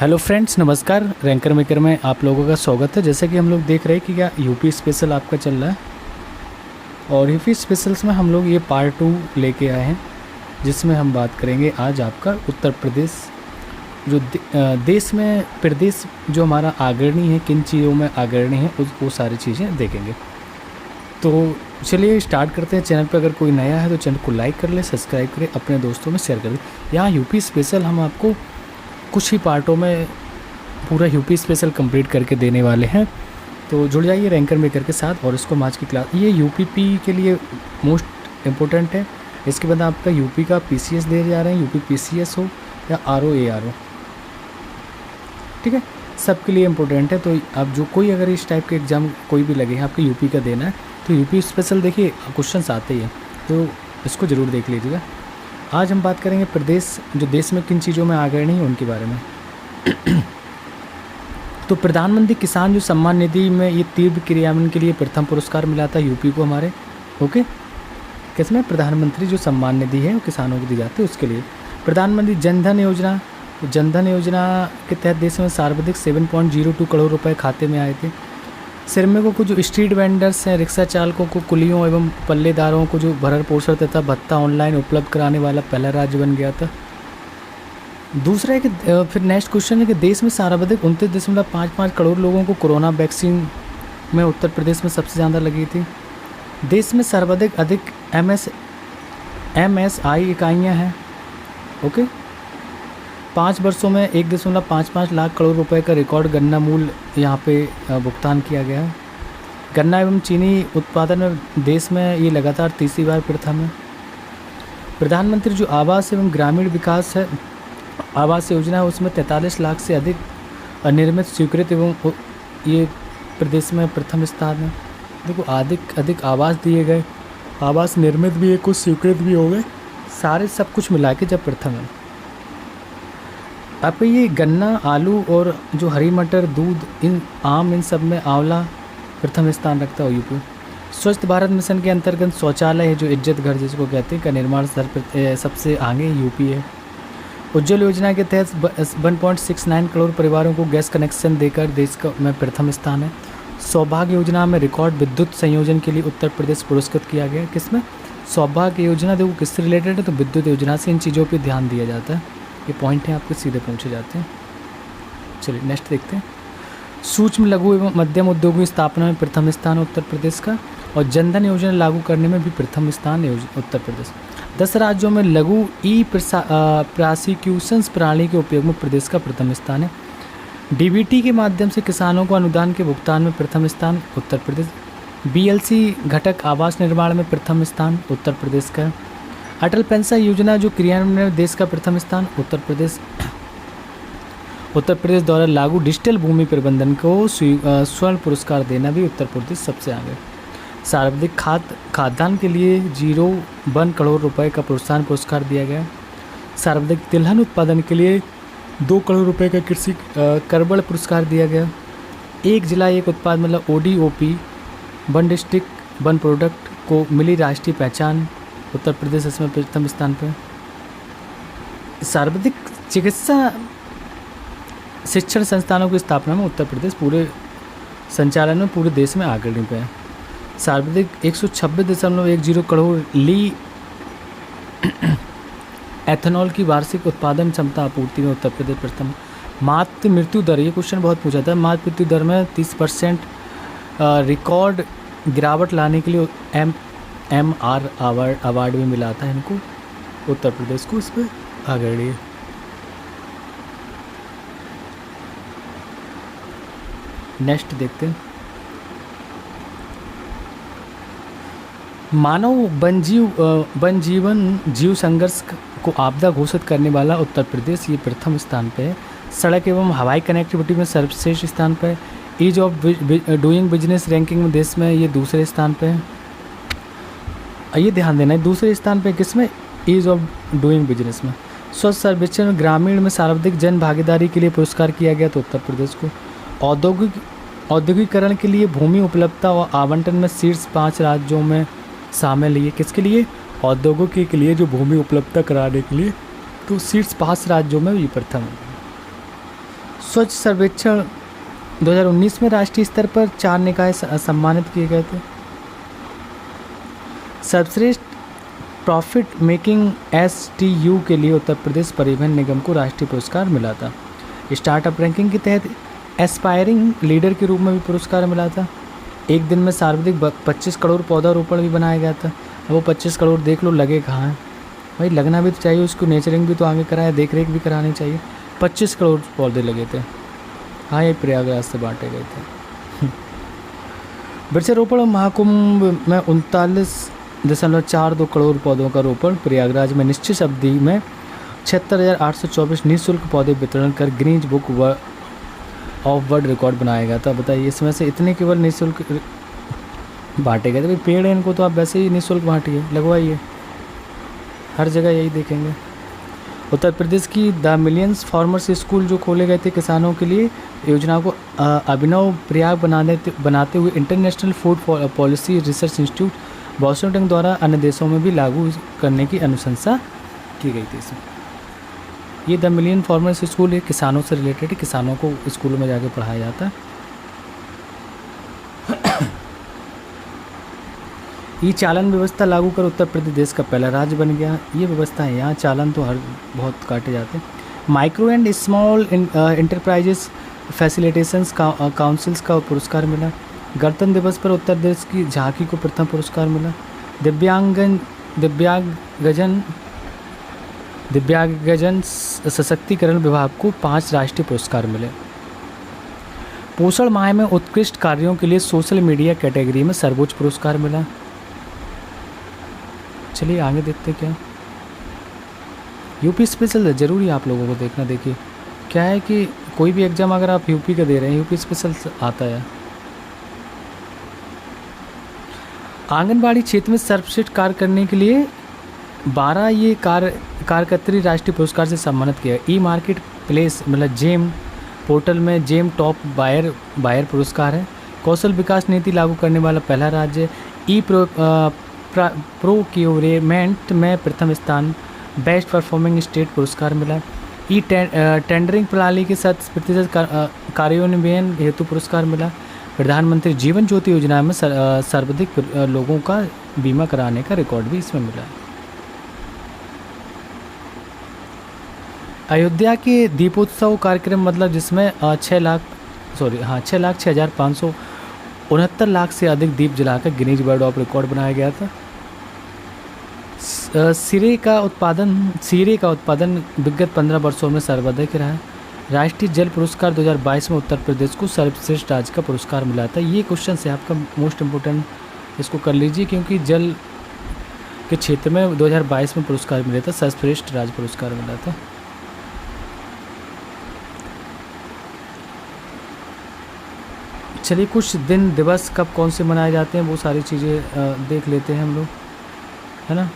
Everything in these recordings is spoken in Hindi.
हेलो फ्रेंड्स, नमस्कार। रैंकर मेकर में आप लोगों का स्वागत है। जैसे कि हम लोग देख रहे हैं कि क्या यूपी स्पेशल आपका चल रहा है, और यूपी स्पेशल्स में हम लोग ये पार्ट 2 लेके आए हैं, जिसमें हम बात करेंगे आज आपका उत्तर प्रदेश जो देश में प्रदेश जो हमारा अग्रणी है, किन चीज़ों में अग्रणी है, वो सारी चीज़ें देखेंगे। तो चलिए स्टार्ट करते हैं। चैनल पर अगर कोई नया है तो चैनल को लाइक कर ले, सब्सक्राइब करें, अपने दोस्तों में शेयर करें। यहाँ यूपी स्पेशल हम आपको कुछ ही पार्टों में पूरा यूपी स्पेशल कंप्लीट करके देने वाले हैं, तो जुड़ जाइए रैंकर मेकर के साथ। और इसको आज की क्लास ये यूपीपी के लिए मोस्ट इम्पोर्टेंट है। इसके बाद आपका यूपी का पीसीएस दे जा रहे हैं, यूपी पीसीएस हो या आरओ एआरओ, ठीक है, सबके लिए इम्पोर्टेंट है। तो आप जो कोई अगर इस टाइप के एग्ज़ाम कोई भी लगे हैं आपको यूपी का देना है तो यूपी स्पेशल देखिए क्वेश्चंस आते ही हैं, तो इसको ज़रूर देख लीजिएगा। आज हम बात करेंगे प्रदेश जो देश में किन चीज़ों में आगे नहीं है उनके बारे में। तो प्रधानमंत्री किसान जो सम्मान निधि में ये तीव्र क्रियान्वयन के लिए प्रथम पुरस्कार मिला था यूपी को हमारे। ओके, किसमें? प्रधानमंत्री जो सम्मान निधि है वो किसानों को दी जाती है, उसके लिए। प्रधानमंत्री जनधन योजना, जनधन योजना के तहत देश में सर्वाधिक 7.02 करोड़ रुपए खाते में आए थे। श्रमिकों को जो स्ट्रीट वेंडर्स हैं, रिक्शा चालकों को, कुलियों एवं पल्लेदारों को जो भरण पोषण तथा भत्ता ऑनलाइन उपलब्ध कराने वाला पहला राज्य बन गया था। दूसरा है कि फिर नेक्स्ट क्वेश्चन है कि देश में सर्वाधिक 29.55 करोड़ लोगों को कोरोना वैक्सीन में उत्तर प्रदेश में सबसे ज़्यादा लगी थी। देश में सर्वाधिक अधिक MSI इकाइयाँ हैं। ओके, 5 वर्षों में 1.55 लाख करोड़ रुपए का रिकॉर्ड गन्ना मूल्य यहाँ पे भुगतान किया गया है। गन्ना एवं चीनी उत्पादन में देश में ये लगातार तीसरी बार प्रथम है। प्रधानमंत्री जो आवास एवं ग्रामीण विकास है, आवास योजना है, उसमें 43 लाख से अधिक निर्मित स्वीकृत एवं ये प्रदेश में प्रथम स्थान है। देखो, अधिक आवास दिए गए, आवास निर्मित भी है, कुछ स्वीकृत भी हो गए, सारे सब कुछ मिला के जब प्रथम है। आपको ये गन्ना, आलू और जो हरी मटर, दूध, इन सब में आंवला प्रथम स्थान रखता है यूपी। स्वच्छ भारत मिशन के अंतर्गत शौचालय है जो इज्जत घर जिसको कहते हैं का निर्माण सबसे आगे यूपी है। उज्ज्वल योजना के तहत 1.69 करोड़ परिवारों को गैस कनेक्शन देकर देश का में प्रथम स्थान है। सौभाग्य योजना में रिकॉर्ड विद्युत संयोजन के लिए उत्तर प्रदेश पुरस्कृत किया गया। किसमें? सौभाग्य योजना। देखो किससे रिलेटेड है, तो विद्युत योजना से इन चीज़ों पर ध्यान दिया जाता है। ये पॉइंट है, आपके सीधे पूछे जाते हैं। चलिए नेक्स्ट देखते हैं। सूक्ष्म लघु एवं मध्यम उद्योगों की स्थापना में प्रथम स्थान उत्तर प्रदेश का, और जनधन योजना लागू करने में भी प्रथम स्थान उत्तर प्रदेश। 10 राज्यों में लघु प्रोसिक्यूशंस प्रणाली के उपयोग में प्रदेश का प्रथम स्थान है। डीबीटी के माध्यम से किसानों को अनुदान के भुगतान में प्रथम स्थान उत्तर प्रदेश। BLC घटक आवास निर्माण में प्रथम स्थान उत्तर प्रदेश का है। अटल पेंशन योजना जो क्रियान्वयन में देश का प्रथम स्थान उत्तर प्रदेश। उत्तर प्रदेश द्वारा लागू डिजिटल भूमि प्रबंधन को स्वर्ण पुरस्कार देना भी उत्तर प्रदेश सबसे आगे। सर्वाधिक खाद्यान्न के लिए 0.1 करोड़ रुपए का प्रोत्साहन पुरस्कार दिया गया। सर्वाधिक तिलहन उत्पादन के लिए 2 करोड़ रुपए का कृषि करबड़ पुरस्कार दिया गया। एक जिला एक उत्पाद मतलब ODOP, one district one product को मिली राष्ट्रीय पहचान, उत्तर प्रदेश इसमें प्रथम स्थान पर। सर्वाधिक चिकित्सा शिक्षण संस्थानों की स्थापना में उत्तर प्रदेश पूरे संचालन में पूरे देश में अग्रणी पे है। सर्वाधिक 126.10 करोड़ ली एथेनॉल की वार्षिक उत्पादन क्षमता आपूर्ति में उत्तर प्रदेश प्रथम। मातृ मृत्यु दर, ये क्वेश्चन बहुत पूछा था। मातृ मृत्यु दर में 30% रिकॉर्ड गिरावट लाने के लिए MR अवार्ड भी मिला था इनको, उत्तर प्रदेश को, इस पर अग्रणी है। नेक्स्ट देखते हैं। मानव वन जीवन जीव संघर्ष को आपदा घोषित करने वाला उत्तर प्रदेश ये प्रथम स्थान पे है। सड़क एवं हवाई कनेक्टिविटी में सर्वश्रेष्ठ स्थान पे है। Ease of doing business ranking में देश में ये दूसरे स्थान पे है। ये ध्यान देना है, दूसरे स्थान पे किसमें? ईज ऑफ डूइंग बिजनेस में। स्वच्छ सर्वेक्षण में ग्रामीण में सर्वाधिक जन भागीदारी के लिए पुरस्कार किया गया तो उत्तर प्रदेश को। औद्योगिकरण के लिए भूमि उपलब्धता और आवंटन में शीर्ष 5 राज्यों में शामिल है। किसके लिए? औद्योगिक के लिए जो भूमि उपलब्धता कराने के लिए, तो शीर्ष 5 राज्यों में ये प्रथम है। स्वच्छ सर्वेक्षण 2019 में राष्ट्रीय स्तर पर 4 निकाय सम्मानित किए गए थे। सर्वश्रेष्ठ प्रॉफिट मेकिंग STU के लिए उत्तर प्रदेश परिवहन निगम को राष्ट्रीय पुरस्कार मिला था। स्टार्टअप रैंकिंग के तहत एस्पायरिंग लीडर के रूप में भी पुरस्कार मिला था। एक दिन में सर्वाधिक 25 करोड़ पौधारोपण भी बनाया गया था। अब वो 25 करोड़ देख लो लगे कहाँ हैं भाई, लगना भी तो चाहिए, उसको नेचरिंग भी तो आगे कराया, देख रेख भी करानी चाहिए। 25 करोड़ पौधे लगे थे। हाँ, ये प्रयागराज से बांटे गए थे। वृक्षारोपण महाकुंभ में 39.42 करोड़ पौधों का रोपण। प्रयागराज में निश्चित अवधि में 76,824 निःशुल्क पौधे वितरण कर Guinness book of world record बनाया गया था। बताइए, इसमें से इतने केवल निःशुल्क बांटे गए थे। भाई पेड़ हैं, इनको तो आप वैसे ही निःशुल्क बांटिए, लगवाइए, हर जगह यही देखेंगे। उत्तर प्रदेश की द मिलियंस फार्मर्स स्कूल जो खोले गए थे किसानों के लिए, योजना को अभिनव प्रयाग बनाते हुए international food policy research institute Washington द्वारा अन्य देशों में भी लागू करने की अनुशंसा की गई थी। इसमें ये द मिलियन फार्मर्स स्कूल एक किसानों से रिलेटेड है, किसानों को स्कूलों में जाके पढ़ाया जाता है। ई चालान व्यवस्था लागू कर उत्तर प्रदेश देश का पहला राज्य बन गया। ये व्यवस्था है, यहाँ चालान तो हर बहुत काटे जाते हैं। Micro and small enterprises facilitations councils का पुरस्कार मिला। गणतंत्र दिवस पर उत्तर प्रदेश की झांकी को प्रथम पुरस्कार मिला। दिव्यांगजन सशक्तिकरण विभाग को 5 राष्ट्रीय पुरस्कार मिले। पोषण माह में उत्कृष्ट कार्यों के लिए सोशल मीडिया कैटेगरी में सर्वोच्च पुरस्कार मिला। चलिए आगे देखते क्या। यूपी स्पेशल जरूरी आप लोगों को देखना। देखिए क्या है कि कोई भी एग्ज़ाम अगर आप यूपी का दे रहे हैं, यूपी स्पेशल आता है। आंगनबाड़ी क्षेत्र में सर्वश्रेष्ठ कार्य करने के लिए 12 ये कार्यकर्त्री राष्ट्रीय पुरस्कार से सम्मानित किया। ई मार्केट प्लेस मतलब जेम पोर्टल में जेम टॉप बायर पुरस्कार है। कौशल विकास नीति लागू करने वाला पहला राज्य। ई प्रोक्योरमेंट में प्रथम स्थान, बेस्ट परफॉर्मिंग स्टेट पुरस्कार मिला। ई टेंडरिंग प्रणाली के 100% कार्यान्वयन हेतु पुरस्कार मिला। प्रधानमंत्री जीवन ज्योति योजना में सर्वाधिक लोगों का बीमा कराने का रिकॉर्ड भी इसमें मिला। अयोध्या के दीपोत्सव कार्यक्रम मतलब जिसमें 6,06,569 लाख से अधिक दीप जलाकर गिनीज वर्ल्ड ऑफ रिकॉर्ड बनाया गया था। सीरे का उत्पादन विगत 15 वर्षों में सर्वाधिक रहा है। राष्ट्रीय जल पुरस्कार 2022 में उत्तर प्रदेश को सर्वश्रेष्ठ राज्य का पुरस्कार मिला था। ये क्वेश्चन है आपका मोस्ट इम्पोर्टेंट, इसको कर लीजिए क्योंकि जल के क्षेत्र में 2022 में पुरस्कार मिला था, सर्वश्रेष्ठ राज्य पुरस्कार मिला था। चलिए कुछ दिन दिवस कब कौन से मनाए जाते हैं वो सारी चीज़ें देख लेते हैं हम लोग, है ना।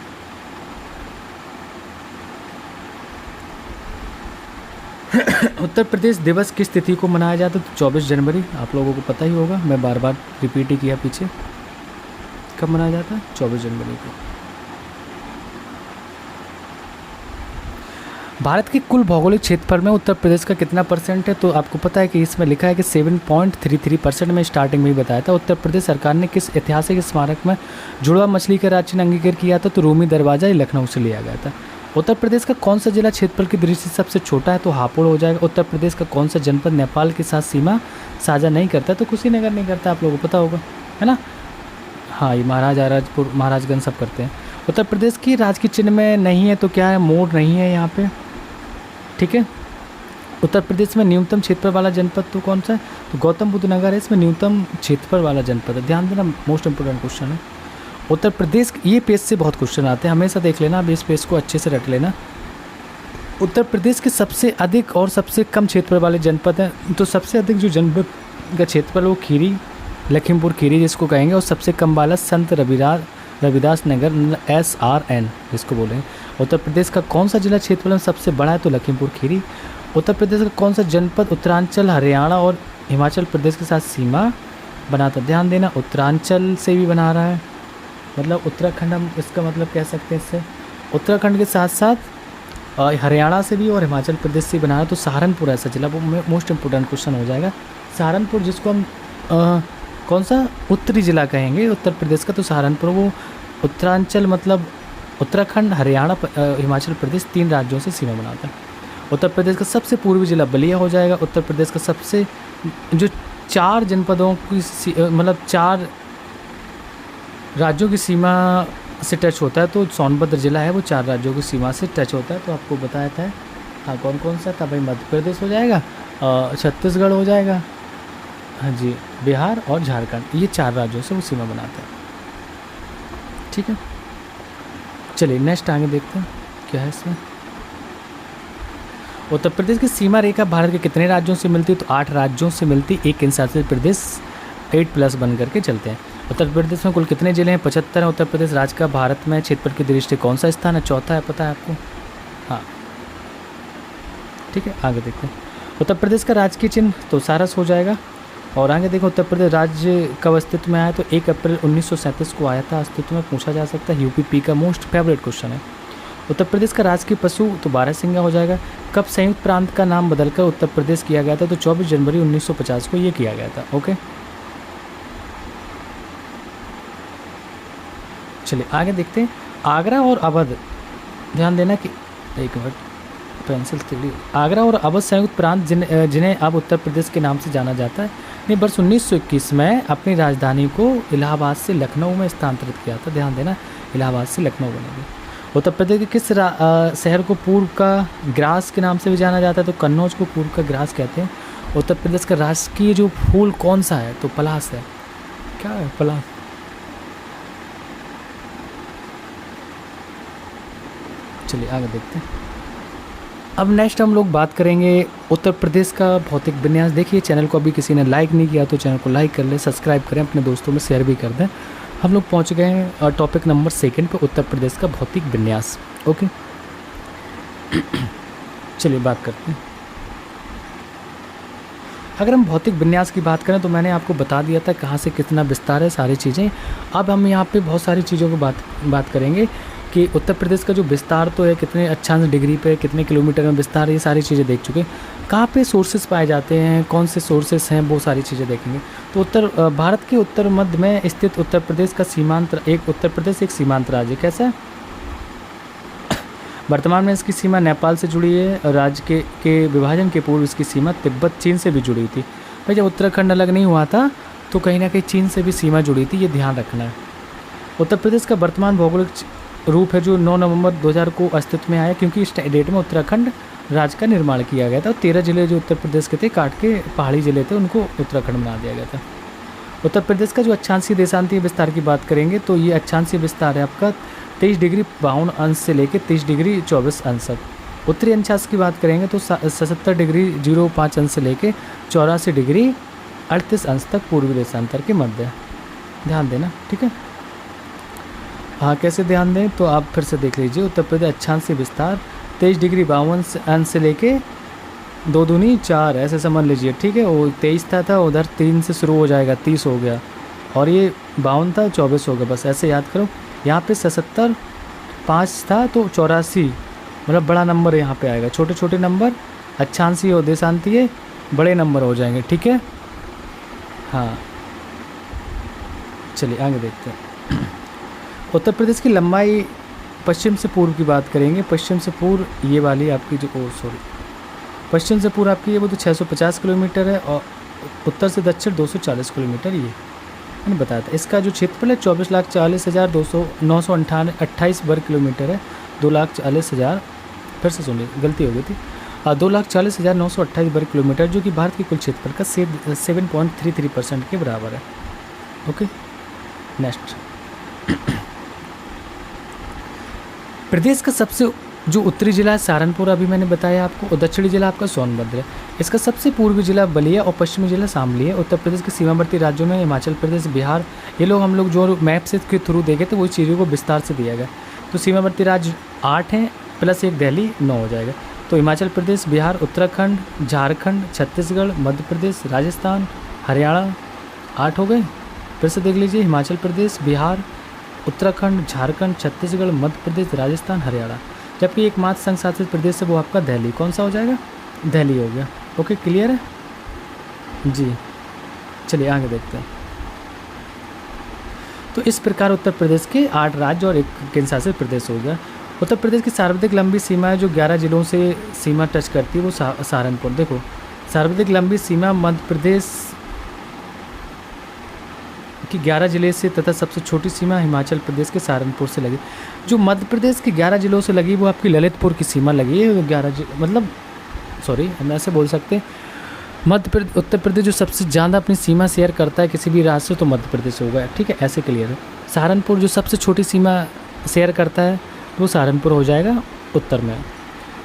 उत्तर प्रदेश दिवस किस तिथि को मनाया जाता है? तो 24 जनवरी, आप लोगों को पता ही होगा, मैं बार बार रिपीट ही किया पीछे। कब मनाया जाता है? 24 जनवरी को। भारत के कुल भौगोलिक क्षेत्रफल में उत्तर प्रदेश का कितना % है? तो आपको पता है कि इसमें लिखा है कि 7.33% में स्टार्टिंग में ही बताया था। उत्तर प्रदेश सरकार ने किस ऐतिहासिक स्मारक में जुड़वा मछली का राज्य अंगीकार किया था? तो रूमी दरवाज़ा लखनऊ से लिया गया था। उत्तर प्रदेश का कौन सा जिला क्षेत्रफल की दृष्टि से सबसे छोटा है? तो हापुड़ हो जाएगा। उत्तर प्रदेश का कौन सा जनपद नेपाल के साथ सीमा साझा नहीं करता? तो कुशीनगर नहीं करता, आप लोगों को पता होगा, है ना। हाँ, ये महाराजपुर महाराजगंज सब करते हैं। उत्तर प्रदेश की राजकीय चिन्ह में नहीं है तो क्या है? मोर नहीं है यहाँ पे, ठीक है। उत्तर प्रदेश में न्यूनतम क्षेत्रफल वाला जनपद तो कौन सा है? तो गौतम बुद्ध नगर है इसमें न्यूनतम क्षेत्रफल वाला जनपद है। ध्यान देना, मोस्ट इंपोर्टेंट क्वेश्चन है। उत्तर प्रदेश, ये पेज से बहुत क्वेश्चन आते हैं, हमेशा देख लेना, अब इस पेज को अच्छे से रट लेना। उत्तर प्रदेश के सबसे अधिक और सबसे कम क्षेत्रफल वाले जनपद हैं। तो सबसे अधिक जो जनपद का क्षेत्रफल वो खीरी, लखीमपुर खीरी जिसको कहेंगे, और सबसे कम वाला संत रविदास नगर SRN जिसको बोलेंगे। उत्तर प्रदेश का कौन सा जिला क्षेत्रफल में सबसे बड़ा है? तो लखीमपुर खीरी। उत्तर प्रदेश का कौन सा जनपद उत्तरांचल, हरियाणा और हिमाचल प्रदेश के साथ सीमा बनाता? ध्यान देना, उत्तरांचल से भी बना रहा है, मतलब उत्तराखंड हम इसका मतलब कह सकते हैं इससे। उत्तराखंड के साथ साथ हरियाणा से भी और हिमाचल प्रदेश से बनाना, तो सहारनपुर ऐसा जिला, वो मोस्ट इम्पोर्टेंट क्वेश्चन हो जाएगा। सहारनपुर जिसको हम कौन सा उत्तरी ज़िला कहेंगे उत्तर प्रदेश का, तो सहारनपुर वो उत्तरांचल मतलब उत्तराखंड, हरियाणा, हिमाचल प्रदेश 3 राज्यों से सीमा बनाता है। उत्तर प्रदेश का सबसे पूर्वी जिला बलिया हो जाएगा। उत्तर प्रदेश का सबसे जो 4 जनपदों की मतलब 4 राज्यों की सीमा से टच होता है, तो सोनभद्र जिला है वो 4 राज्यों की सीमा से टच होता है। तो आपको बताया था हाँ कौन कौन सा था भाई, मध्य प्रदेश हो जाएगा, छत्तीसगढ़ हो जाएगा, हाँ जी, बिहार और झारखंड, ये 4 राज्यों से वो सीमा बनाता है। ठीक है, चलिए नेक्स्ट आगे देखते हैं क्या है इसमें। उत्तर प्रदेश की सीमा रेखा भारत के कितने राज्यों से मिलती है, तो 8 राज्यों से मिलती, एक केंद्रशासित प्रदेश 8+ बन करके चलते हैं। उत्तर प्रदेश में कुल कितने जिले हैं, 75 हैं। उत्तर प्रदेश राज्य का भारत में क्षेत्रफल की दृष्टि कौन सा स्थान है, चौथा है, पता है आपको, हाँ ठीक है। आगे देखते हैं उत्तर प्रदेश का राजकीय चिन्ह तो सारस हो जाएगा। और आगे देखो उत्तर प्रदेश राज्य कब अस्तित्व में आया, तो 1 अप्रैल 1937 को आया था अस्तित्व में, पूछा जा सकता है, यूपीपी का मोस्ट फेवरेट क्वेश्चन है। उत्तर प्रदेश का राजकीय पशु तो बारहसिंगा हो जाएगा। कब संयुक्त प्रांत का नाम बदलकर उत्तर प्रदेश किया गया था, तो 24 जनवरी 1950 को ये किया गया था। ओके, चलिए आगे देखते हैं आगरा और अवध। ध्यान देना कि एक मिनट पेंसिल तेड़ी, आगरा और अवध संयुक्त प्रांत जिन्हें अब उत्तर प्रदेश के नाम से जाना जाता है, ने वर्ष 1921 में अपनी राजधानी को इलाहाबाद से लखनऊ में स्थानांतरित किया था। ध्यान देना, इलाहाबाद से लखनऊ बनेगी। उत्तर प्रदेश के किस शहर को पूर्व का ग्रास के नाम से भी जाना जाता है, तो कन्नौज को पूर्व का ग्रास कहते हैं। उत्तर प्रदेश का राष्ट्रीय जो फूल कौन सा है, तो पलास है। क्या है पलास? चलिए आगे देखते हैं। अब नेक्स्ट हम लोग बात करेंगे उत्तर प्रदेश का भौतिक विन्यास। देखिए चैनल को अभी किसी ने लाइक नहीं किया तो चैनल को लाइक कर ले, सब्सक्राइब करें, अपने दोस्तों में शेयर भी कर दें। हम लोग पहुंच गए हैं टॉपिक नंबर 2 पे, उत्तर प्रदेश का भौतिक विन्यास। ओके चलिए बात करते हैं। अगर हम भौतिक विन्यास की बात करें तो मैंने आपको बता दिया था कहाँ से कितना विस्तार है, सारी चीज़ें। अब हम यहाँ पे बहुत सारी चीज़ों को बात करेंगे कि उत्तर प्रदेश का जो विस्तार तो है, कितने अक्षांश डिग्री पे, कितने किलोमीटर में विस्तार, ये सारी चीज़ें देख चुके हैं। कहाँ पे सोर्सेज पाए जाते हैं, कौन से सोर्सेज हैं, वो सारी चीज़ें देखेंगे। तो भारत के उत्तर मध्य में स्थित उत्तर प्रदेश का सीमांत उत्तर प्रदेश एक सीमांत राज्य। कैसा है? वर्तमान में इसकी सीमा नेपाल से जुड़ी है। राज्य के विभाजन के पूर्व इसकी सीमा तिब्बत चीन से भी जुड़ी हुई थी। भाई जब उत्तराखंड अलग नहीं हुआ था तो कहीं ना कहीं चीन से भी सीमा जुड़ी थी, ये ध्यान रखना है। उत्तर प्रदेश का वर्तमान भौगोलिक रूप है जो 9 नवंबर 2000 को अस्तित्व में आया, क्योंकि इस डेट में उत्तराखंड राज्य का निर्माण किया गया था। 13 जिले जो उत्तर प्रदेश के थे काट के पहाड़ी जिले थे उनको उत्तराखंड बना दिया गया था। उत्तर प्रदेश का जो अक्षांशीय देशांतीय विस्तार की बात करेंगे तो ये अक्षांशीय विस्तार है आपका 23 डिग्री 52 अंश से लेकर 23 डिग्री 24 अंश तक। उत्तरी अक्षांश की बात करेंगे तो 77 डिग्री 05 अंश से लेकर 84 डिग्री 38 अंश तक पूर्वी देशांतर के मध्य है। ध्यान देना, ठीक है। हाँ कैसे ध्यान दें तो आप फिर से देख लीजिए। उत्तर प्रदेश अक्षांशीय विस्तार 23 डिग्री 52 अंश से लेके 2 दूनी 4 ऐसे समझ लीजिए, ठीक है। वो 23 था उधर 3 से शुरू हो जाएगा, 30 हो गया, और ये 52 था 24 हो गया, बस ऐसे याद करो। यहाँ पे 77 5 था तो 84, मतलब बड़ा नंबर यहाँ पे आएगा। छोटे छोटे नंबर अक्षांशीय और देशांतीय बड़े नंबर हो जाएंगे, ठीक है। हाँ चलिए आगे देखते हैं। उत्तर प्रदेश की लंबाई पश्चिम से पूर्व की बात करेंगे। पश्चिम से पूर्व ये वाली आपकी जो पश्चिम से पूर्व आपकी ये वो तो 650 किलोमीटर है, और उत्तर से दक्षिण 240 किलोमीटर ये मैंने बताया था। इसका जो क्षेत्रफल है 24,40,928 वर्ग किलोमीटर है। 2,40,000 फिर से सुनिए गलती हो गई थी, 2,40,928 वर्ग किलोमीटर, जो कि भारत के कुल क्षेत्रफल का 7.33% के बराबर है। Okay next. प्रदेश का सबसे जो उत्तरी जिला है सहारनपुर, अभी मैंने बताया आपको, और दक्षिणी जिला आपका सोनभद्र है। इसका सबसे पूर्वी जिला बलिया और पश्चिमी जिला शामली है। उत्तर प्रदेश के सीमावर्ती राज्यों में हिमाचल प्रदेश, बिहार, ये लोग हम लोग जो मैप से के थ्रू देखे थे वही चीज़ों को विस्तार से दिया गया। तो सीमावर्ती राज्य 8 हैं प्लस 1 दिल्ली 9 हो जाएगा। तो हिमाचल प्रदेश, बिहार, उत्तराखंड, झारखंड, छत्तीसगढ़, मध्य प्रदेश, राजस्थान, हरियाणा 8 हो गए। फिर से देख लीजिए, हिमाचल प्रदेश, बिहार, उत्तराखंड, झारखंड, छत्तीसगढ़, मध्य प्रदेश, राजस्थान, हरियाणा। जबकि एकमात्र संघ शासित प्रदेश है वो आपका दिल्ली। कौन सा हो जाएगा? दिल्ली हो गया। ओके, क्लियर है जी। चलिए आगे देखते हैं। तो इस प्रकार उत्तर प्रदेश के 8 राज्य और एक केंद्र शासित प्रदेश हो गया। उत्तर प्रदेश की सर्वाधिक लंबी सीमा है जो 11 जिलों से सीमा टच करती है वो सहारनपुर। देखो, सर्वाधिक लंबी सीमा मध्य प्रदेश की 11 जिले से तथा सबसे छोटी सीमा हिमाचल प्रदेश के सहारनपुर से लगी। जो मध्य प्रदेश के 11 जिलों से लगी वो आपकी ललितपुर की सीमा लगी है। 11 मतलब सॉरी, हम ऐसे बोल सकते हैं उत्तर प्रदेश जो सबसे ज़्यादा अपनी सीमा शेयर करता है किसी भी राज्य से तो मध्य प्रदेश होगा। ठीक है, ऐसे क्लियर है। सहारनपुर जो सबसे छोटी सीमा शेयर करता है वो सहारनपुर हो जाएगा उत्तर में।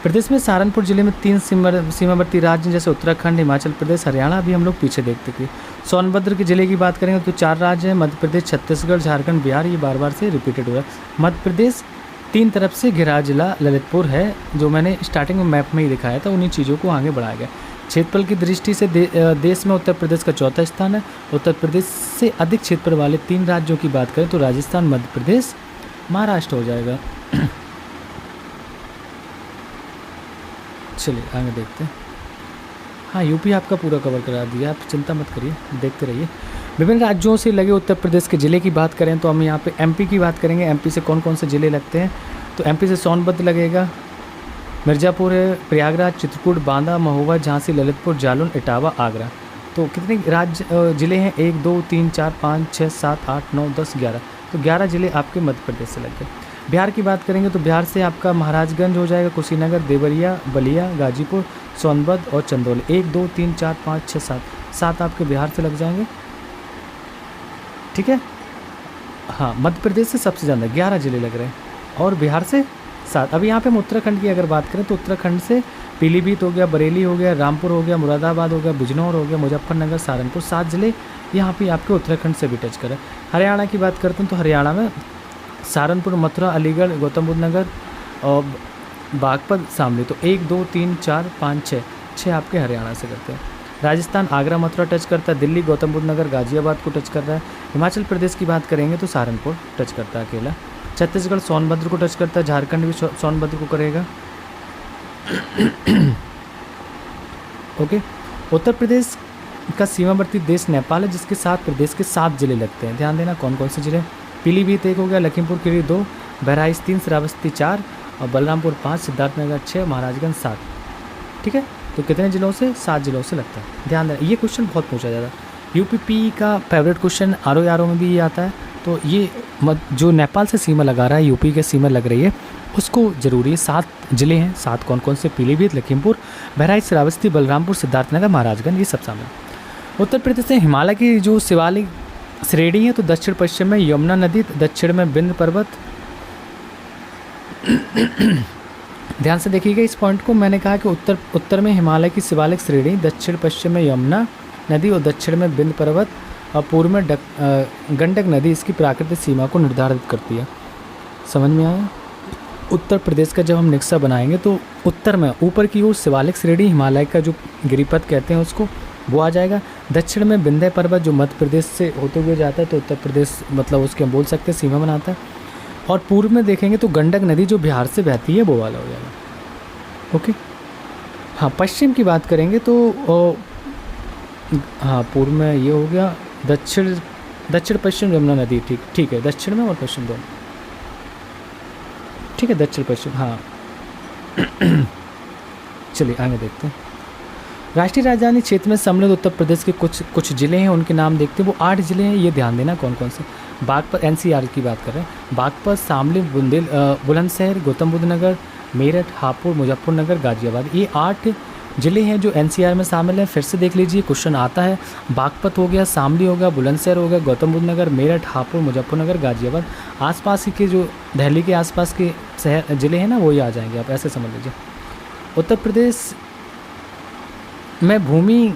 प्रदेश में सहारनपुर जिले में 3 सीमावर्ती राज्य जैसे उत्तराखंड, हिमाचल प्रदेश, हरियाणा भी हम लोग पीछे देखते थे। सोनभद्र के जिले की बात करेंगे तो 4 राज्य हैं, मध्य प्रदेश, छत्तीसगढ़, झारखंड, बिहार। ये बार बार से रिपीटेड हो रहा है। मध्य प्रदेश 3 तरफ से घिरा जिला ललितपुर है, जो मैंने स्टार्टिंग में मैप में ही दिखाया था। उन्हीं चीज़ों को आगे बढ़ाया गया। क्षेत्रफल की दृष्टि से देश में उत्तर प्रदेश का 4था स्थान है। उत्तर प्रदेश से अधिक क्षेत्रफल वाले 3 राज्यों की बात करें तो राजस्थान, मध्य प्रदेश, महाराष्ट्र हो जाएगा। चलिए आगे देखते हैं। हाँ, यूपी आपका पूरा कवर करा दिया, आप चिंता मत करिए, देखते रहिए। विभिन्न राज्यों से लगे उत्तर प्रदेश के ज़िले की बात करें तो हम यहाँ पे एमपी की बात करेंगे। एमपी से कौन कौन से ज़िले लगते हैं? तो एमपी से सोनभद्र लगेगा, मिर्ज़ापुर है, प्रयागराज, चित्रकूट, बांदा, महोबा, झांसी, ललितपुर, जालौन, इटावा, आगरा। तो कितने राज्य ज़िले हैं? 1 2 3 4 5 6 7 8 9 10 11। तो 11 ज़िले आपके मध्य प्रदेश से लग गए। बिहार की बात करेंगे तो बिहार से आपका महाराजगंज हो जाएगा, कुशीनगर, देवरिया, बलिया, गाजीपुर, सोनभद्र और चंदौली। 1 2 3 4 5 6 7 आपके बिहार से लग जाएंगे। ठीक है, हाँ, मध्य प्रदेश से सबसे ज़्यादा 11 ज़िले लग रहे हैं और बिहार से 7। अब यहाँ पे हम उत्तराखंड की अगर बात करें तो उत्तराखंड से पीलीभीत हो गया, बरेली हो गया, रामपुर हो गया, मुरादाबाद हो गया, बिजनौर हो गया, मुजफ्फरनगर, सहारनपुर, 7 ज़िले यहाँ पे आपके उत्तराखंड से भी टच करें। हरियाणा की बात करते हैं तो हरियाणा में सहारनपुर, मथुरा, अलीगढ़, गौतम बुद्ध नगर और बागपत, शामली। तो 1 2 3 4 5 6 आपके हरियाणा से करते हैं। राजस्थान आगरा, मथुरा टच करता है। दिल्ली, गौतम बुद्ध नगर, गाजियाबाद को टच कर रहा है। हिमाचल प्रदेश की बात करेंगे तो सहारनपुर टच करता है अकेला। छत्तीसगढ़ सोनभद्र को टच करता है। झारखंड भी सोनभद्र को करेगा। ओके, उत्तर प्रदेश का सीमावर्ती देश नेपाल है जिसके साथ प्रदेश के 7 जिले लगते हैं। ध्यान देना कौन कौन से जिले? पीलीभीत 1 हो गया, लखीमपुर खीरी 2, बहराइच 3, श्रावस्ती 4 और बलरामपुर 5, सिद्धार्थनगर 6, महाराजगंज 7। ठीक है, तो कितने जिलों से? 7 जिलों से लगता है। ध्यान देना, ये क्वेश्चन बहुत पूछा जाता है। यूपीपी का फेवरेट क्वेश्चन आर में भी ये आता है। तो ये जो नेपाल से सीमा लगा रहा है, यूपी के सीमा लग रही है, उसको ज़रूरी है। 7 जिले हैं। 7 कौन कौन से? पीलीभीत, लखीमपुर, बहराइच, श्रावस्ती, बलरामपुर, सिद्धार्थनगर, महाराजगंज, ये सब शामिल। उत्तर प्रदेश से हिमालय की जो शिवालिक श्रेणी है तो दक्षिण पश्चिम में यमुना नदी, दक्षिण में विंध्य पर्वत। ध्यान से देखिएगा इस पॉइंट को। मैंने कहा कि उत्तर में हिमालय की शिवालिक श्रेणी, दक्षिण पश्चिम में यमुना नदी और दक्षिण में विंध्य पर्वत और पूर्व में गंडक नदी इसकी प्राकृतिक सीमा को निर्धारित करती है। समझ में आया? उत्तर प्रदेश का जब हम नक्शा बनाएंगे तो उत्तर में ऊपर की ओर शिवालिक श्रेणी, हिमालय का जो गिरिपथ कहते हैं उसको, वो आ जाएगा। दक्षिण में विंध्य पर्वत जो मध्य प्रदेश से होते हुए जाता है तो उत्तर प्रदेश मतलब उसके हम बोल सकते हैं सीमा बनाता है। और पूर्व में देखेंगे तो गंडक नदी जो बिहार से बहती है वो वाला हो जाएगा। ओके, हाँ, पश्चिम की बात करेंगे तो हाँ, पूर्व में ये हो गया, दक्षिण पश्चिम यमुना नदी। ठीक है, दक्षिण में और पश्चिम दोनों। ठीक है, दक्षिण पश्चिम, हाँ। चलिए आगे देखते हैं। राष्ट्रीय राजधानी क्षेत्र में सम्मिलित उत्तर प्रदेश के कुछ ज़िले हैं, उनके नाम देखते हैं। वो 8 ज़िले हैं, ये ध्यान देना कौन कौन से। बागपत, NCR की बात कर रहे हैं। बागपत, शामली, बुलंदशहर, गौतम बुद्ध नगर, मेरठ, हापुड़, मुजफ्फरनगर, गाजियाबाद। ये 8 ज़िले हैं जो NCR में शामिल हैं। फिर से देख लीजिए, क्वेश्चन आता है। बागपत हो गया, शामली हो गया, बुलंदशहर हो गया, गौतम बुद्ध नगर, मेरठ, हापुड़, मुजफ्फरनगर, गाजियाबाद। आसपास के जो दिल्ली के आसपास के शहर ज़िले हैं ना, वो ही आ जाएंगे, आप ऐसे समझ लीजिए। उत्तर प्रदेश में भूमि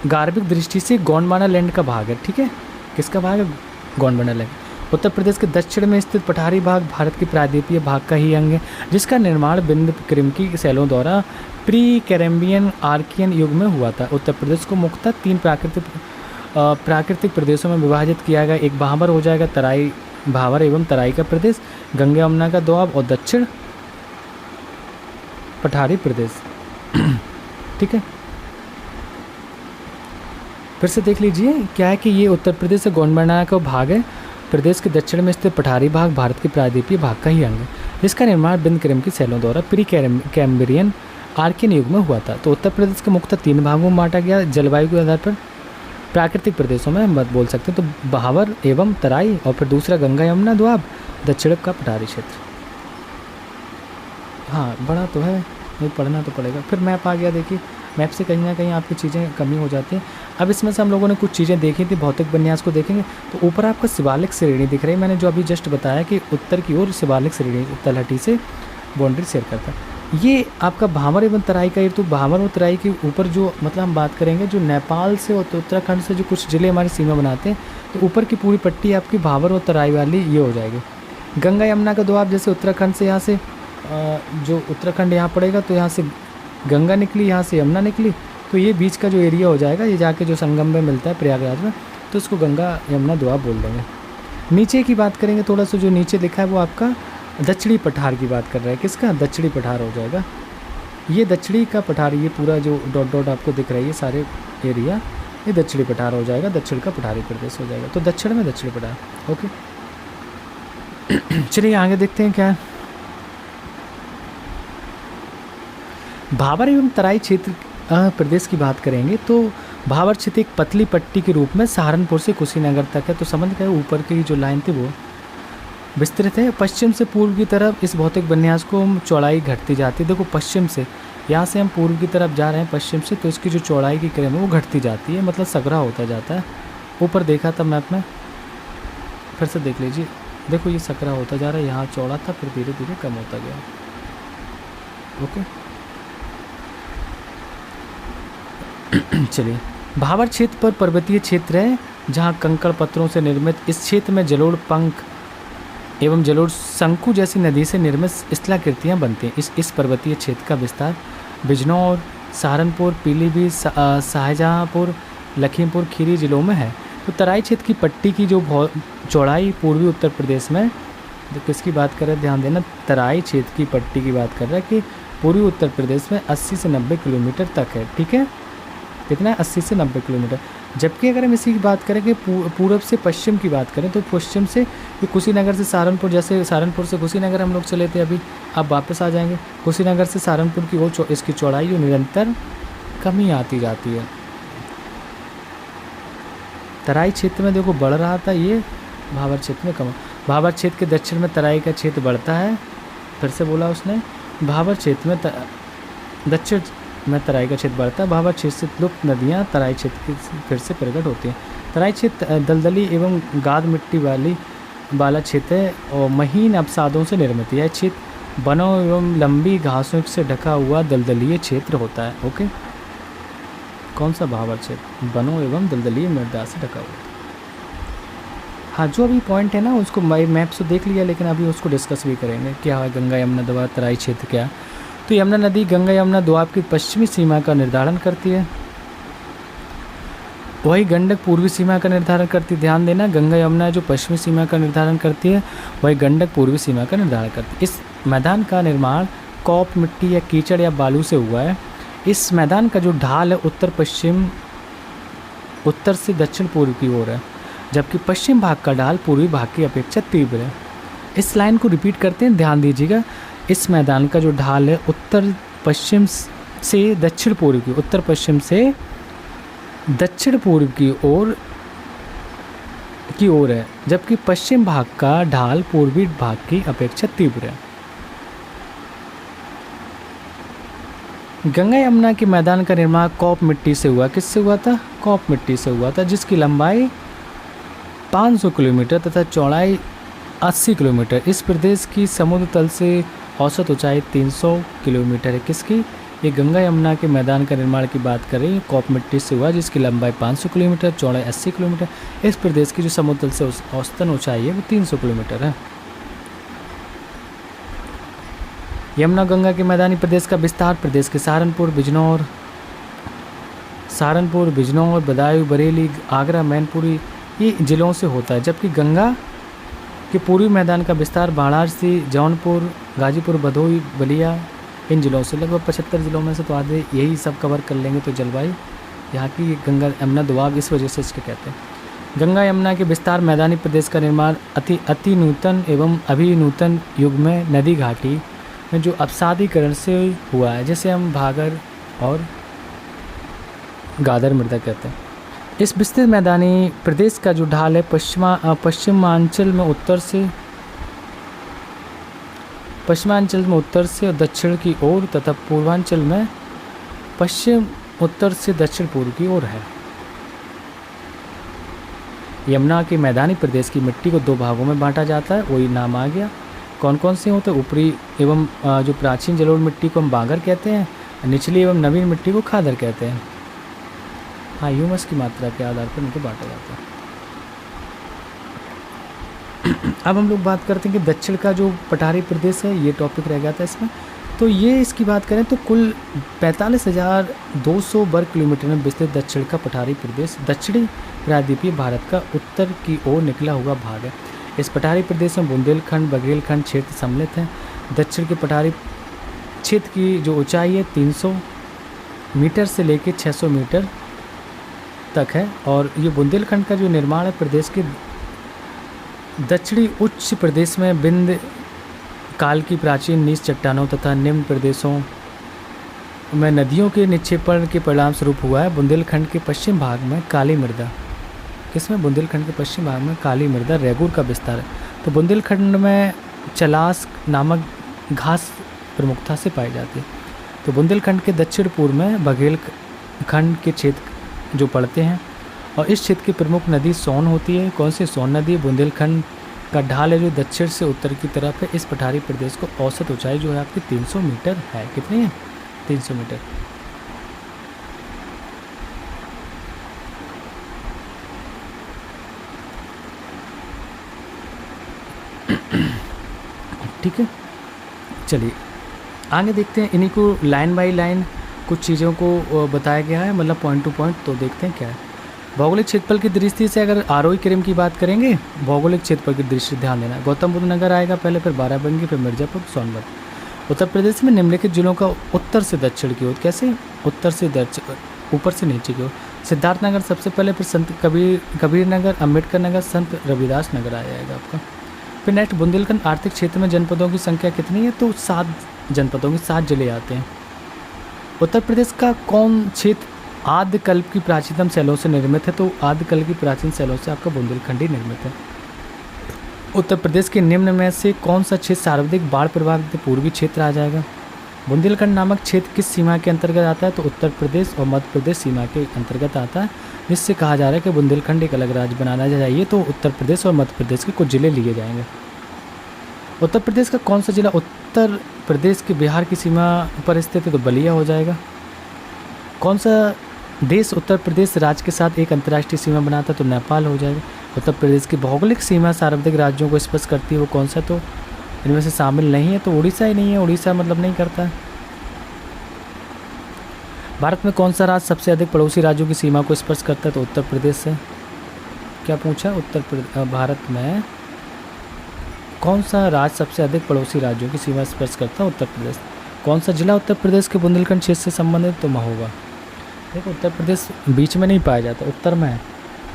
गार्भिक दृष्टि से गोंडवाना लैंड का भाग है। ठीक है, किसका भाग है? गोंडवाना लैंड। उत्तर प्रदेश के दक्षिण में स्थित पठारी भाग भारत के प्रायद्वीपीय भाग का ही अंग है, जिसका निर्माण बिंद क्रिमकी शैलों द्वारा प्री कैरेबियन आर्कियन युग में हुआ था। उत्तर प्रदेश को मुख्यतः 3 प्राकृतिक प्रदेशों में विभाजित किया गया। एक भाबर हो जाएगा, तराई भाबर एवं तराई का प्रदेश, गंगा यमुना का दोआब और दक्षिण पठारी प्रदेश। ठीक है, फिर से देख लीजिए क्या है कि ये उत्तर प्रदेश से गोंडवाना का भाग है। प्रदेश के दक्षिण में स्थित पठारी भाग भारत के प्रायद्वीपीय भाग का ही अंग है, जिसका निर्माण बिंदक्रम की शैलों द्वारा प्री कैम्ब्रियन आर्कियन युग में हुआ था। तो उत्तर प्रदेश के मुख्यतः 3 भागों में बांटा गया जलवायु के आधार पर। प्राकृतिक प्रदेशों में मत बोल सकते हैं तो बहावर एवं तराई, और फिर दूसरा गंगा यमुना दोआब, दक्षिण का पठारी क्षेत्र। हाँ बड़ा तो है, नहीं पढ़ना तो पड़ेगा। फिर मैप आ गया, देखिए मैप से कहीं ना कहीं आपकी चीज़ें कमी हो जाती हैं। अब इसमें से हम लोगों ने कुछ चीज़ें देखी थी, भौतिक विन्यास को देखेंगे। तो ऊपर आपका शिवालिक श्रेणी दिख रही है, मैंने जो अभी जस्ट बताया कि उत्तर की ओर शिवालिक श्रेणी तलहटी से बाउंड्री शेयर करता है। ये आपका भावर एवं तराई का, तो भावर और तराई के ऊपर जो मतलब हम बात करेंगे जो नेपाल से और उत्तराखंड से जो कुछ ज़िले हमारी सीमा बनाते हैं, तो ऊपर की पूरी पट्टी आपकी भावर और तराई वाली ये हो जाएगी। गंगा यमुना का दोआब जैसे उत्तराखंड से यहाँ से जो उत्तराखंड यहाँ पड़ेगा, तो यहाँ से गंगा निकली, यहाँ से यमुना निकली, तो ये बीच का जो एरिया हो जाएगा, ये जाके जो संगम में मिलता है प्रयागराज में, तो इसको गंगा यमुना दोआब बोल देंगे। नीचे की बात करेंगे, थोड़ा सा जो नीचे लिखा है वो आपका दक्षिणी पठार की बात कर रहा है। किसका? दक्षिणी पठार हो जाएगा। ये दक्षिणी का पठार, ये पूरा जो डॉट डॉट आपको दिख रहा है ये सारे एरिया, ये दक्षिणी पठार हो जाएगा, दक्षिण का पठारी प्रदेश हो जाएगा। तो दक्षिण में दक्षिणी पठार। ओके, चलिए आगे देखते हैं क्या है। भावर एवं तराई क्षेत्र प्रदेश की बात करेंगे तो भावर क्षेत्र एक पतली पट्टी के रूप में सहारनपुर से कुशीनगर तक है। तो समझ गए, ऊपर की जो लाइन थी वो विस्तृत है। पश्चिम से पूर्व की तरफ इस भौतिक विन्यास को चौड़ाई घटती जाती है। देखो पश्चिम से, यहाँ से हम पूर्व की तरफ जा रहे हैं पश्चिम से, तो इसकी जो चौड़ाई की क्रम है वो घटती जाती है, मतलब सगरा होता जाता है। ऊपर देखा था मैप में, फिर से देख लीजिए, देखो ये सकरा होता जा रहा है, यहाँ चौड़ा था फिर धीरे धीरे कम होता गया। ओके चलिए, भावर क्षेत्र पर पर्वतीय क्षेत्र है जहाँ कंकड़ पत्थरों से निर्मित इस क्षेत्र में जलोढ़ पंख एवं जलोढ़ शंकु जैसी नदी से निर्मित स्थलाकृतियाँ बनती हैं। इस पर्वतीय क्षेत्र का विस्तार बिजनौर, सहारनपुर, पीलीभीत, शाहजहाँपुर, लखीमपुर खीरी जिलों में है। तो तराई क्षेत्र की पट्टी की जो चौड़ाई पूर्वी उत्तर प्रदेश में, तो किसकी बात कर रहे हैं ध्यान देना, तराई क्षेत्र की पट्टी की बात कर रहा है कि पूर्वी उत्तर प्रदेश में 80 से 90 किलोमीटर तक है। ठीक है, कितना है? 80 से 90 किलोमीटर। जबकि अगर हम इसी की बात करें कि पूरब से पश्चिम की बात करें, तो पश्चिम से कुशीनगर से सहारनपुर, जैसे सहारनपुर से कुशीनगर हम लोग चले थे अभी, अब वापस आ जाएंगे कुशीनगर से सहारनपुर की वो इसकी चौड़ाई जो निरंतर कमी आती जाती है। तराई क्षेत्र में देखो बढ़ रहा था, ये भावर क्षेत्र में कम। भावर क्षेत्र के दक्षिण में तराई का क्षेत्र बढ़ता है, फिर से बोला उसने, भावर क्षेत्र में दक्षिण में तराई का क्षेत्र बढ़ता है। भावर क्षेत्र से लुप्त नदियाँ तराई क्षेत्र की फिर से प्रकट होती हैं। तराई क्षेत्र दलदली एवं गाद मिट्टी वाला क्षेत्र है और महीन अवसादों से निर्मित यह क्षेत्र वनों एवं लंबी घासों से ढका हुआ दलदलीय क्षेत्र होता है। ओके, कौन सा भावर क्षेत्र? वनों एवं दलदलीय मृदा से ढका हुआ। हाँ, जो अभी पॉइंट है ना उसको मैप से देख लिया, लेकिन अभी उसको डिस्कस भी करेंगे क्या है गंगा यमुना दोआब तराई क्षेत्र क्या। तो यमुना नदी गंगा यमुना दोआब की पश्चिमी सीमा का निर्धारण करती है, वही गंडक पूर्वी सीमा का निर्धारण करती है। ध्यान देना, गंगा यमुना जो पश्चिमी सीमा का निर्धारण करती है, वही गंडक पूर्वी सीमा का निर्धारण करती है। इस मैदान का निर्माण कॉप मिट्टी या कीचड़ या बालू से हुआ है। इस मैदान का जो ढाल है उत्तर से दक्षिण पूर्व की ओर है, जबकि पश्चिम भाग का ढाल पूर्वी भाग की अपेक्षा तीव्र है। इस लाइन को रिपीट करते हैं, ध्यान दीजिएगा। इस मैदान का जो ढाल है उत्तर पश्चिम से दक्षिण पूर्व की, उत्तर पश्चिम से दक्षिण पूर्व की ओर है, जबकि पश्चिम भाग का ढाल पूर्वी भाग की अपेक्षा तीव्र है। गंगा यमुना के मैदान का निर्माण कॉप मिट्टी से हुआ। किससे हुआ था? कॉप मिट्टी से हुआ था, जिसकी लंबाई 500 किलोमीटर तथा चौड़ाई 80 किलोमीटर। इस प्रदेश की समुद्र तल से औसत ऊंचाई 300 किलोमीटर है। किसकी? ये गंगा यमुना के मैदान का निर्माण की बात कर रही है, कॉप मिट्टी से हुआ, जिसकी लंबाई 500 किलोमीटर, चौड़ाई 80 किलोमीटर। इस प्रदेश की जो समुद्र तल से औसतन ऊंचाई है वो 300 किलोमीटर है। यमुना गंगा के मैदानी प्रदेश का विस्तार प्रदेश के सहारनपुर, बिजनौर, बदायूं, बरेली, आगरा, मैनपुरी ये जिलों से होता है, जबकि गंगा के पूर्वी मैदान का विस्तार वाराणसी, जौनपुर, गाजीपुर, भदोही, बलिया, इन जिलों से, लगभग 75 जिलों में से तो आधे यही सब कवर कर लेंगे। तो जलवायु यहाँ की गंगा यमुना दोआब इस वजह से इसके कहते हैं। गंगा यमुना के विस्तार मैदानी प्रदेश का निर्माण अति नूतन एवं अभिनूतन युग में नदी घाटी में जो अपसादीकरण से हुआ है, जैसे हम भागर और गादर मृदा कहते हैं। इस विस्तृत मैदानी प्रदेश का जो ढाल है पश्चिमांचल में उत्तर से और दक्षिण की ओर तथा पूर्वांचल में पश्चिम उत्तर से दक्षिण पूर्व की ओर है। यमुना के मैदानी प्रदेश की मिट्टी को 2 भागों में बांटा जाता है, वही नाम आ गया। कौन कौन से होते हैं? ऊपरी एवं जो प्राचीन जलोढ़ मिट्टी को हम बांगर कहते हैं, निचली एवं नवीन मिट्टी को खादर कहते हैं। हाँ, ह्यूमस की मात्रा के आधार पर इनको बांटा जाता है। अब हम लोग बात करते हैं कि दक्षिण का जो पठारी प्रदेश है, ये टॉपिक रह गया था इसमें। तो ये इसकी बात करें तो कुल 45,200 वर्ग किलोमीटर में विस्तृत दक्षिण का पठारी प्रदेश दक्षिणी प्रायद्वीपीय भारत का उत्तर की ओर निकला हुआ भाग है। इस पठारी प्रदेश में बुंदेलखंड बघेलखंड क्षेत्र सम्मिलित हैं। दक्षिण के पठारी क्षेत्र की जो ऊंचाई है 300 मीटर से लेकर 600 मीटर तक है। और ये बुंदेलखंड का जो निर्माण है प्रदेश के दक्षिणी उच्च प्रदेश में बिंद काल की प्राचीन नीच चट्टानों तथा निम्न प्रदेशों में नदियों के निक्षेपण के परिणाम स्वरूप हुआ है। बुंदेलखंड के पश्चिम भाग में काली मृदा, किसमें? बुंदेलखंड के पश्चिम भाग में काली मृदा रेगुर का विस्तार है। तो बुंदेलखंड में चलास नामक घास प्रमुखता से पाई जाती है। तो बुंदेलखंड के दक्षिण पूर्व में बघेलखंड के क्षेत्र जो पड़ते हैं, और इस क्षेत्र की प्रमुख नदी सोन होती है। कौन सी? सोन नदी। बुंदेलखंड का ढाल है जो दक्षिण से उत्तर की तरफ है। इस पठारी प्रदेश को औसत ऊंचाई जो है आपकी 300 मीटर है। कितनी है? 300 मीटर। ठीक है, चलिए आगे देखते हैं। इन्हीं को लाइन बाय लाइन कुछ चीज़ों को बताया गया है, मतलब पॉइंट टू पॉइंट। तो देखते हैं क्या है। भौगोलिक क्षेत्रफल की दृष्टि से अगर आरोही क्रम की बात करेंगे, भौगोलिक क्षेत्रफल की दृष्टि से ध्यान देना। गौतम बुद्ध नगर आएगा पहले, फिर बाराबंकी, फिर मिर्ज़ापुर, सोनभद्र। उत्तर प्रदेश में निम्नलिखित जिलों का उत्तर से दक्षिण की ओर, कैसे? उत्तर से दक्षिण, ऊपर से नीचे की ओर। सिद्धार्थनगर सबसे पहले, फिर संत कबीर नगर, अम्बेडकर नगर, संत रविदास नगर आ जाएगा आपका। फिर नेक्स्ट बुंदेलखंड आर्थिक क्षेत्र में जनपदों की संख्या कितनी है? तो 7 जनपदों की 7 जिले आते हैं। उत्तर प्रदेश का कौन क्षेत्र आदिकल्प की प्राचीनतम शैलों से निर्मित है? तो आदिकल्प की प्राचीन शैलों से आपका बुंदेलखंड ही निर्मित है। उत्तर प्रदेश के निम्न में से कौन सा क्षेत्र सर्वाधिक बाढ़ प्रभावित पूर्वी क्षेत्र आ जाएगा? बुंदेलखंड नामक क्षेत्र किस सीमा के अंतर्गत आता है? तो उत्तर प्रदेश और मध्य प्रदेश सीमा के अंतर्गत आता है, जिससे कहा जा रहा है कि बुंदेलखंड एक अलग राज्य बनाना चाहिए। तो उत्तर प्रदेश और मध्य प्रदेश के कुछ जिले लिए जाएंगे। उत्तर प्रदेश का कौन सा जिला उत्तर प्रदेश के बिहार की सीमा पर स्थित है? तो बलिया हो जाएगा। कौन सा देश उत्तर प्रदेश राज्य के साथ एक अंतर्राष्ट्रीय सीमा बनाता है? तो नेपाल हो जाएगा। उत्तर प्रदेश की भौगोलिक सीमा सार्वत्रिक राज्यों को स्पर्श करती है, वो कौन सा? तो इनमें से शामिल नहीं है, तो उड़ीसा ही नहीं है। उड़ीसा मतलब नहीं करता है। भारत में कौन सा राज्य सबसे अधिक पड़ोसी राज्यों की सीमा को स्पर्श करता है? तो उत्तर प्रदेश है। क्या पूछा? भारत में कौन सा राज्य सबसे अधिक पड़ोसी राज्यों की सीमा स्पर्श करता है? उत्तर प्रदेश। कौन सा जिला उत्तर प्रदेश के बुंदेलखंड क्षेत्र से संबंधित? तो महोबा। देखो, उत्तर प्रदेश बीच में नहीं पाया जाता, उत्तर में है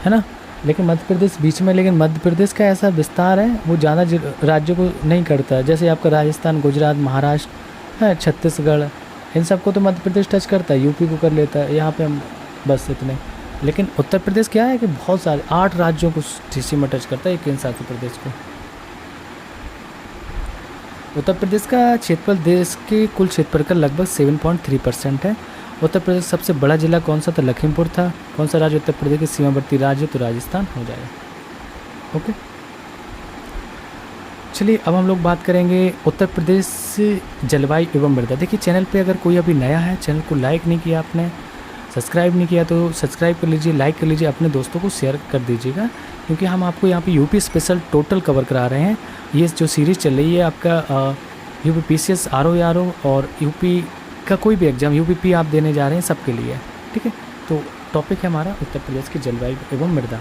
ना, लेकिन मध्य प्रदेश बीच में। लेकिन मध्य प्रदेश का ऐसा विस्तार है, वो ज़्यादा राज्यों को नहीं करता है। जैसे आपका राजस्थान, गुजरात, महाराष्ट्र है, छत्तीसगढ़, इन सबको तो मध्य प्रदेश टच करता है, यूपी को कर लेता है। यहाँ पे हम बस इतने। लेकिन उत्तर प्रदेश क्या है कि बहुत सारे 8 राज्यों को सीमा टच करता है, एक केंद्र शासित प्रदेश को। उत्तर प्रदेश का क्षेत्रफल देश के कुल क्षेत्रफल का लगभग 7.3% है। उत्तर प्रदेश सबसे बड़ा जिला कौन सा था? लखीमपुर था। कौन सा राज्य उत्तर प्रदेश के सीमावर्ती राज्य? तो राजस्थान हो जाएगा। ओके, चलिए अब हम लोग बात करेंगे उत्तर प्रदेश जलवायु एवं मृदा। देखिए, चैनल पे अगर कोई अभी नया है, चैनल को लाइक नहीं किया आपने, सब्सक्राइब नहीं किया, तो सब्सक्राइब कर लीजिए, लाइक कर लीजिए, अपने दोस्तों को शेयर कर दीजिएगा, क्योंकि हम आपको यहाँ पे यूपी स्पेशल टोटल कवर करा रहे हैं। ये जो सीरीज़ चल रही है आपका यूपी PCS RO और यूपी का कोई भी एग्ज़ाम UPP आप देने जा रहे हैं, सबके लिए, ठीक है। तो टॉपिक है हमारा उत्तर प्रदेश की जलवायु एवं मृदा।